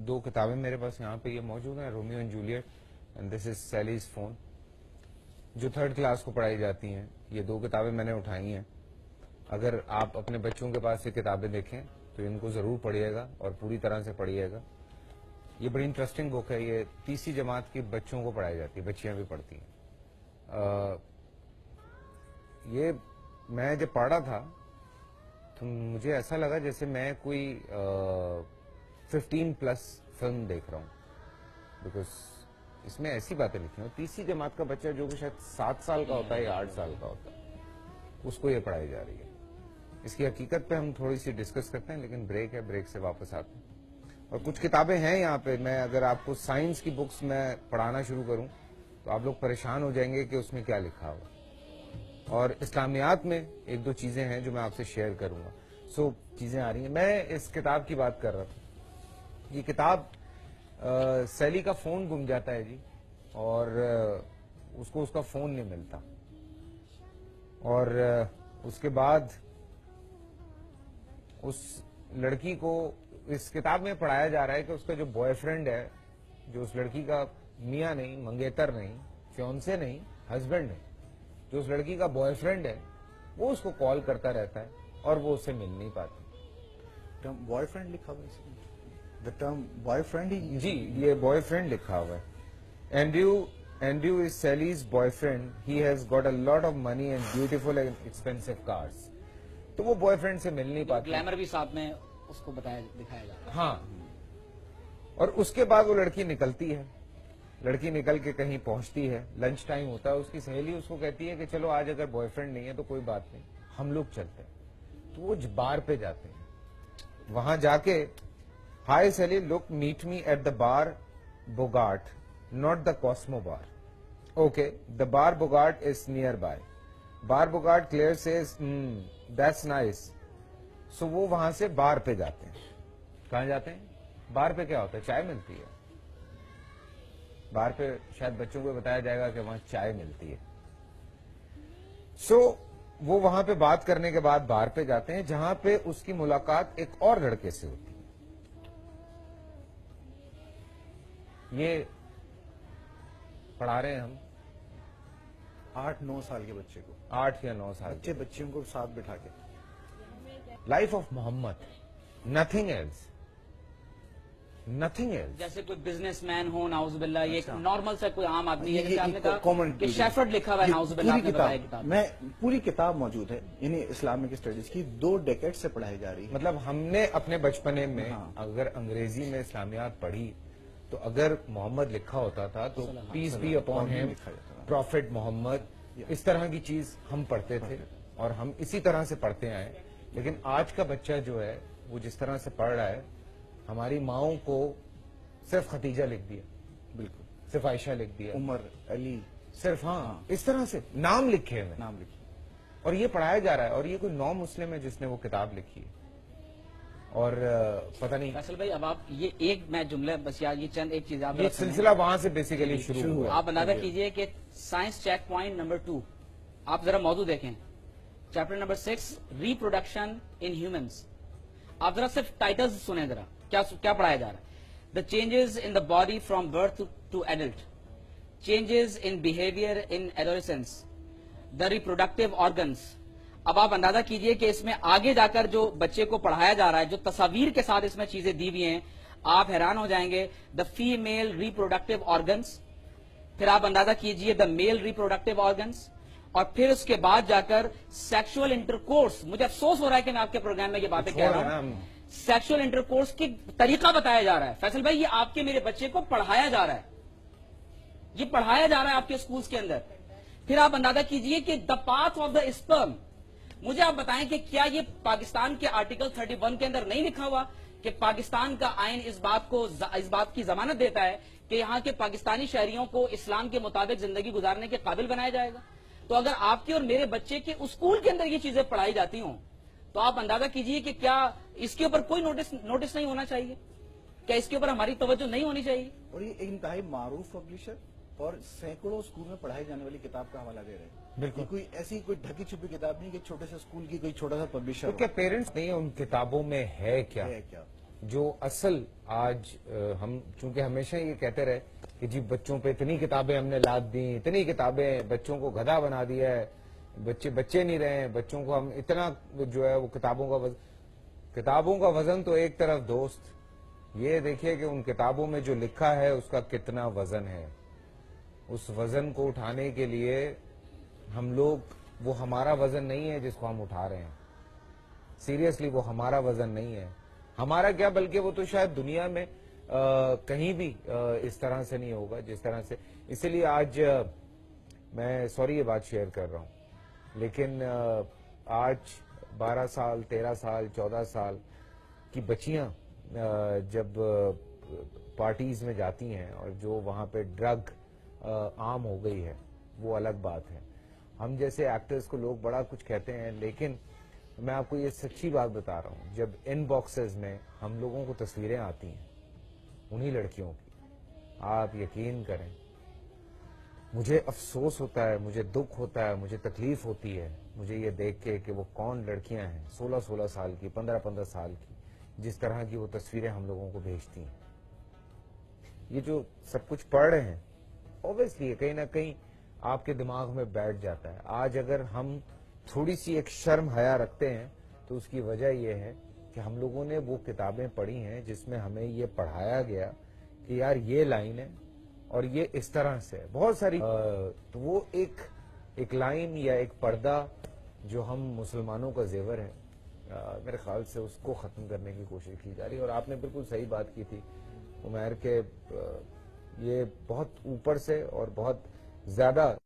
دو کتابیں میرے پاس یہاں پہ یہ موجود ہیں, Romeo and Juliet and this is Sally's phone, جو 3rd کلاس کو پڑھائی جاتی ہیں. یہ دو کتابیں میں نے اٹھائی ہیں. اگر آپ اپنے بچوں کے پاس یہ کتابیں دیکھیں تو ان کو ضرور پڑھیے گا اور پوری طرح سے پڑھیے گا. یہ بڑی انٹرسٹنگ بک ہے. یہ 3ری جماعت کی بچوں کو پڑھائی جاتی ہے, بچیاں بھی پڑھتی ہیں. یہ میں جب پڑھ رہا تھا تو مجھے ایسا لگا جیسے میں کوئی 15+ فلم دیکھ رہا ہوں, بیکاز اس میں ایسی باتیں لکھی ہیں. 3ری جماعت کا بچہ جو کہ شاید 7 سال کا ہوتا ہے یا 8 سال کا ہوتا ہے, اس کو یہ پڑھائی جا رہی ہے. اس کی حقیقت پہ ہم تھوڑی سی ڈسکس کرتے ہیں, لیکن بریک ہے, بریک سے واپس آتے ہیں. اور کچھ کتابیں ہیں یہاں پہ, میں اگر آپ کو سائنس کی بکس میں پڑھانا شروع کروں تو آپ لوگ پریشان ہو جائیں گے کہ اس میں کیا لکھا ہوا. اور اسلامیات میں 1-2 چیزیں ہیں جو میں آپ سے شیئر کروں گا. سو چیزیں آ رہی ہیں. میں اس کتاب کی بات کر رہا تھا. یہ کتاب سیلی کا فون گم جاتا ہے جی, اور اس کو اس کا فون نہیں ملتا, اور اس کے بعد اس لڑکی کو اس کتاب میں پڑھایا جا رہا ہے کہ اس کا جو بوائے فرینڈ ہے, جو اس لڑکی کا میاں نہیں, منگیتر نہیں, فیونسے نہیں, ہسبینڈ نہیں, جو اس لڑکی کا بوائے فرینڈ ہے, وہ اس کو کال کرتا رہتا ہے اور وہ اسے مل نہیں پاتی. ٹرم بوائے فرینڈ لکھا ہوا ہے, the term boyfriend he, جی یہ بوائے فرینڈ لکھا ہوا ہے. Andrew is Sally's boyfriend. He has got a lot of money and beautiful and expensive cars. تو وہ بوائے فرینڈ سے مل نہیں پاتی. گلیمر بھی ساتھ میں اس کو دکھایا جا رہا ہے. ہاں, اور اس کے بعد وہ لڑکی نکلتی ہے. لڑکی نکل کے کہیں پہنچتی ہے, لنچ ٹائم ہوتا ہے, اس کی سہیلی اس کو کہتی ہے کہ چلو آج اگر بوائے فرینڈ نہیں ہے تو کوئی بات نہیں, ہم لوگ چلتے ہیں. تو وہ بار پہ جاتے ہیں. وہاں جا کے, hi Sally, look meet me at the bar Bogart, not the Cosmo bar. Okay, the bar Bogart is nearby. Bar Bogart clear says that's nice. So وہ وہاں سے بار پہ جاتے ہیں. کہاں جاتے ہیں؟ بار پہ کیا ہوتا ہے؟ چائے ملتی ہے. بار پہ شاید بچوں کو بتایا جائے گا کہ وہاں چائے ملتی ہے. سو وہ وہاں پہ بات کرنے کے بعد بار پہ جاتے ہیں, جہاں پہ اس کی ملاقات ایک اور لڑکے سے ہوتی ہے. یہ پڑھا رہے ہیں ہم 8-9 سال کے بچے کو, 8 یا 9 سال کے بچوں کو ساتھ بٹھا کے. Life of Muhammad, nothing else, nothing else. جیسے کوئی بزنس مین ہو, ناؤز باللہ, یہ ایک نارمل سا کوئی عام آدمی ہے, یہ جیسے آپ نے کہا کامن کہ شیفرڈ لکھا ہوا ہے, ناؤز باللہ, آپ نے بتایا کتاب میں پوری کتاب موجود ہے, یعنی اسلامک اسٹڈیز کی 2 ڈیکیڈ سے پڑھائی جا رہی ہے. مطلب ہم نے اپنے بچپنے میں اگر انگریزی میں اسلامیات پڑھی تو اگر محمد لکھا ہوتا تھا تو peace be upon him, prophet Muhammad, اس طرح کی چیز ہم پڑھتے تھے اور ہم اسی طرح سے پڑھتے آئے. لیکن آج کا بچہ جو ہے وہ جس طرح سے پڑھ رہا ہے, ہماری ماؤں کو صرف ختیجہ لکھ دیا, بالکل, صرف عائشہ لکھ دیا, عمر, علی, صرف ہاں اس طرح سے نام لکھے ہوئے, نام لکھے, اور یہ پڑھایا جا رہا ہے. اور یہ کوئی نو مسلم ہے جس نے وہ کتاب لکھی ہے, اور پتہ نہیں. فیصل بھائی, اب آپ یہ ایک میں جملہ بس یاد, یہ چند ایک چیز آپ یہ سلسلہ وہاں سے بیسیکلی شروع ہوا. آپ اندازہ کیجئے کہ سائنس چیک پوائنٹ نمبر 2, آپ ذرا موضوع دیکھیں, chapter number 6, reproduction in humans. آپ ذرا صرف ٹائٹلز سنیں, ذرا کیا پڑھایا جا رہا ہے. The changes in the body from birth to adult, changes in behaviour in adolescence, the reproductive organs. اب آپ اندازہ کیجئے کہ اس میں آگے جا کر جو بچے کو پڑھایا جا رہا ہے, جو تصاویر کے ساتھ اس میں چیزیں دی ہوئی ہیں, آپ حیران ہو جائیں گے. دا فیمیل ریپروڈکٹیو آرگنس, پھر آپ اندازہ کیجئے دا میل ریپروڈکٹیو آرگنس, اور پھر اس کے بعد جا کر سیکشل انٹرکورس. مجھے افسوس ہو رہا ہے کہ میں آپ کے پروگرام میں یہ باتیں کہہ رہا ہوں. سیکشل انٹرکورس کی طریقہ بتایا جا رہا ہے. فیصل بھائی, یہ آپ کے میرے بچے کو پڑھایا جا رہا ہے, یہ پڑھایا جا رہا ہے آپ کے اسکولز کے اندر. پھر آپ اندازہ کیجئے کہ the path of the sperm. مجھے آپ بتائیں کہ کیا یہ پاکستان کے آرٹیکل 31 کے اندر نہیں لکھا ہوا کہ پاکستان کا آئین اس بات کی ضمانت دیتا ہے کہ یہاں کے پاکستانی شہریوں کو اسلام کے مطابق زندگی گزارنے کے قابل بنایا جائے گا. تو اگر آپ کے اور میرے بچے کے اسکول کے اندر یہ چیزیں پڑھائی جاتی ہوں تو آپ اندازہ کیجئے کہ کیا اس کے اوپر کوئی نوٹس نہیں ہونا چاہیے, کیا اس کے اوپر ہماری توجہ نہیں ہونی چاہیے. اور یہ انتہائی معروف پبلشر اور سینکڑوں اسکول میں پڑھائی جانے والی کتاب کا حوالہ دے رہے ہیں. بالکل, کوئی ایسی کوئی ڈھکی چھپی کتاب نہیں کہ چھوٹے سے اسکول کی کوئی چھوٹا سا پبلشر. کیا پیرنٹس نہیں, ان کتابوں میں ہے کیا, جو اصل آج ہم چونکہ ہمیشہ یہ کہتے رہے کہ جی بچوں پہ اتنی کتابیں ہم نے لاد دیں، اتنی کتابیں، بچوں کو گدھا بنا دیا ہے، بچے نہیں رہے ہیں، بچوں کو ہم اتنا جو ہے وہ کتابوں کا وزن تو ایک طرف دوست، یہ دیکھیے کہ ان کتابوں میں جو لکھا ہے اس کا کتنا وزن ہے. اس وزن کو اٹھانے کے لیے ہم لوگ، وہ ہمارا وزن نہیں ہے جس کو ہم اٹھا رہے ہیں. سیریسلی وہ ہمارا وزن نہیں ہے. ہمارا کیا، بلکہ وہ تو شاید دنیا میں کہیں بھی اس طرح سے نہیں ہوگا جس طرح سے. اسی لیے آج میں سوری یہ بات شیئر کر رہا ہوں، لیکن آج 12 سال 13 سال 14 سال کی بچیاں جب پارٹیز میں جاتی ہیں اور جو وہاں پہ ڈرگ عام ہو گئی ہے، وہ الگ بات ہے. ہم جیسے ایکٹرز کو لوگ بڑا کچھ کہتے ہیں، لیکن میں آپ کو یہ سچی بات بتا رہا ہوں، جب ان باکسز میں ہم لوگوں کو تصویریں آتی ہیں انہی لڑکیوں کی، آپ یقین کریں مجھے افسوس ہوتا ہے، مجھے دکھ ہوتا ہے، مجھے تکلیف ہوتی ہے مجھے یہ دیکھ کے کہ وہ کون لڑکیاں ہیں 16 سال کی، 15 سال کی، جس طرح کی وہ تصویریں ہم لوگوں کو بھیجتی ہیں. یہ جو سب کچھ پڑھ رہے ہیں اوبیسلی کہیں نہ کہیں آپ کے دماغ میں بیٹھ جاتا ہے. آج اگر ہم تھوڑی سی ایک شرم حیا رکھتے ہیں تو اس کی وجہ یہ ہے کہ ہم لوگوں نے وہ کتابیں پڑھی ہیں جس میں ہمیں یہ پڑھایا گیا کہ یار یہ لائن ہے اور یہ اس طرح سے بہت ساری تو وہ ایک لائن یا ایک پردہ جو ہم مسلمانوں کا زیور ہے، میرے خیال سے اس کو ختم کرنے کی کوشش کی جا رہی ہے. اور آپ نے بالکل صحیح بات کی تھی عمیر کہ یہ بہت اوپر سے اور بہت زیادہ